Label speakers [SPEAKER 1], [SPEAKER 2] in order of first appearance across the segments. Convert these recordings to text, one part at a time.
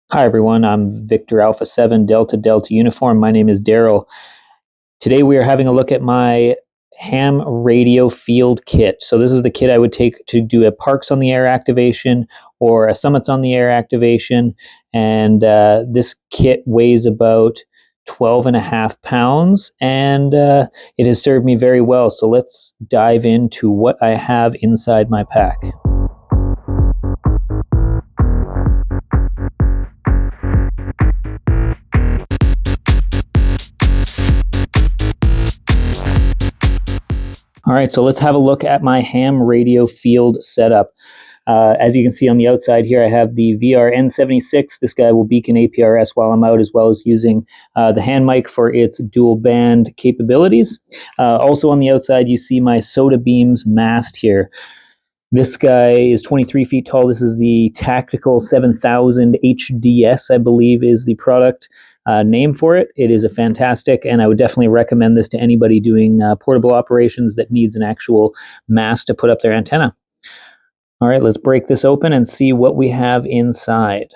[SPEAKER 1] Hi everyone, I'm Victor Alpha 7 Delta Delta Uniform. My name is Daryl. Today we are having a look at my ham radio field kit. So this is the kit I would take to do a Parks on the Air activation or a Summits on the Air activation. And this kit weighs about 12.5 pounds and it has served me very well. So let's dive into what I have inside my pack. All right, so let's have a look at my ham radio field setup. As you can see on the outside here, I have the VRN76. This guy will beacon APRS while I'm out, as well as using the hand mic for its dual band capabilities. Also on the outside, you see my SOTABeams mast here. This guy is 23 feet tall. This is the Tactical 7000 HDS, I believe is the product name for it. It is a fantastic, and I would definitely recommend this to anybody doing portable operations that needs an actual mast to put up their antenna. All right, let's break this open and see what we have inside.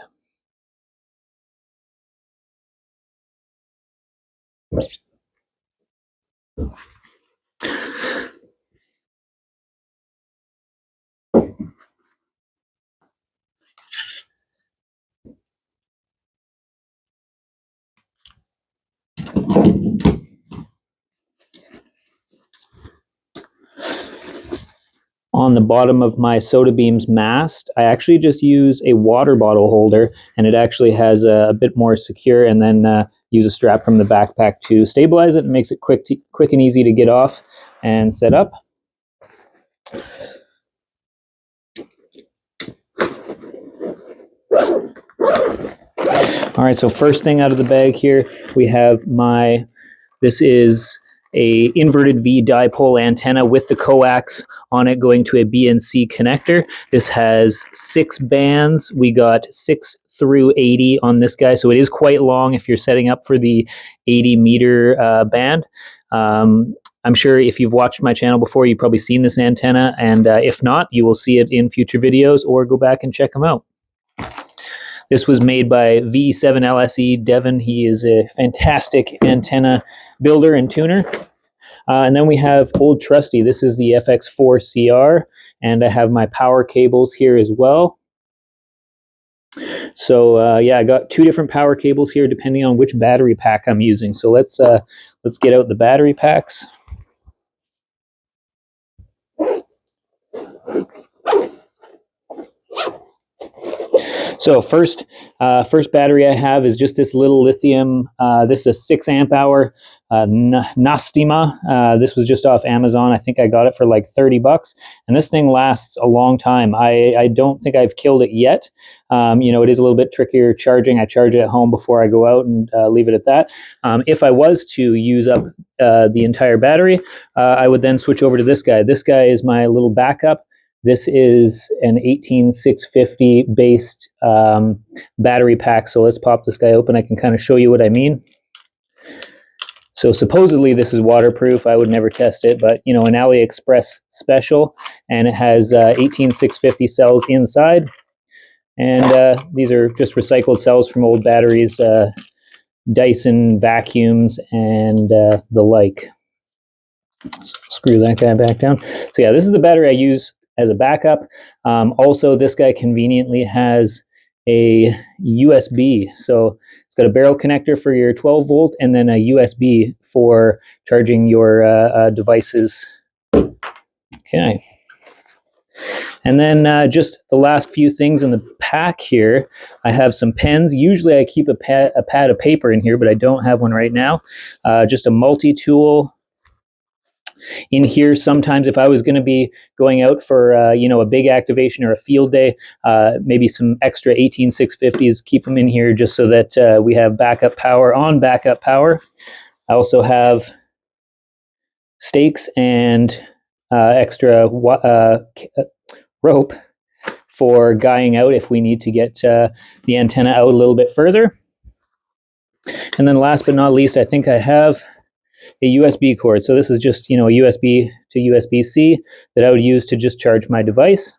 [SPEAKER 1] On the bottom of my SOTABeams mast, I actually just use a water bottle holder, and it actually has a bit more secure, and then use a strap from the backpack to stabilize it and makes it quick and easy to get off and set up. All right, so first thing out of the bag here, we have this is a inverted V dipole antenna with the coax on it going to a BNC connector. This has 6 bands. We got 6 through 80 on this guy, so it is quite long if you're setting up for the 80-meter band. I'm sure if you've watched my channel before, you've probably seen this antenna, and if not, you will see it in future videos or go back and check them out. This was made by VE7LSE Devon. He is a fantastic antenna builder and tuner. And then we have Old Trusty. This is the FX4CR, and I have my power cables here as well. So yeah, I got 2 different power cables here depending on which battery pack I'm using. So let's get out the battery packs. So first battery I have is just this little lithium. This is a 6 amp hour Nastima. This was just off Amazon. I think I got it for like 30 bucks. And this thing lasts a long time. I don't think I've killed it yet. You know, it is a little bit trickier charging. I charge it at home before I go out and leave it at that. If I was to use up the entire battery, I would then switch over to this guy. This guy is my little backup. This is an 18650 based battery pack. So let's pop this guy open. I can kind of show you what I mean. So supposedly this is waterproof. I would never test it, but you know, an AliExpress special, and it has 18650 cells inside. And these are just recycled cells from old batteries, Dyson vacuums, and the like. So screw that guy back down. So yeah, this is the battery I use as a backup. Also, this guy conveniently has a USB. So it's got a barrel connector for your 12 volt and then a USB for charging your devices. Okay. And then just the last few things in the pack here, I have some pens. Usually I keep a pad of paper in here, but I don't have one right now. Just a multi-tool. In here, sometimes if I was going to be going out for you know, a big activation or a field day, maybe some extra 18650s, keep them in here just so that we have backup power on backup power. I also have stakes and extra rope for guying out if we need to get the antenna out a little bit further. And then last but not least, I think I have a USB cord. So this is just, you know, a USB to USB-C that I would use to just charge my device.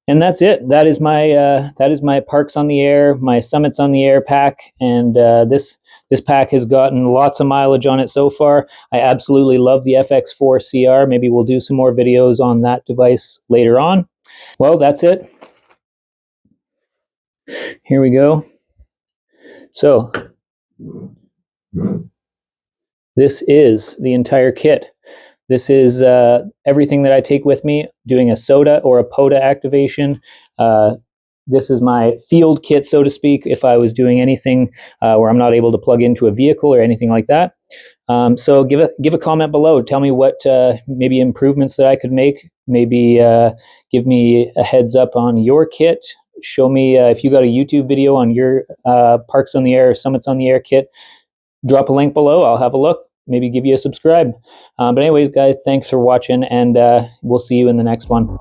[SPEAKER 1] And that's it. That is my Parks on the Air, my Summits on the Air pack, and this pack has gotten lots of mileage on it so far. I absolutely love the FX4CR. Maybe we'll do some more videos on that device later on. Well, that's it. Here we go. So this is the entire kit. This is everything that I take with me doing a SOTA or a POTA activation. This is my field kit, so to speak, if I was doing anything where I'm not able to plug into a vehicle or anything like that. So give a comment below. Tell me what maybe improvements that I could make. Maybe give me a heads up on your kit. Show me if you got a YouTube video on your Parks on the Air or Summits on the Air kit. Drop a link below. I'll have a look. Maybe give you a subscribe. But anyways, guys, thanks for watching, and we'll see you in the next one.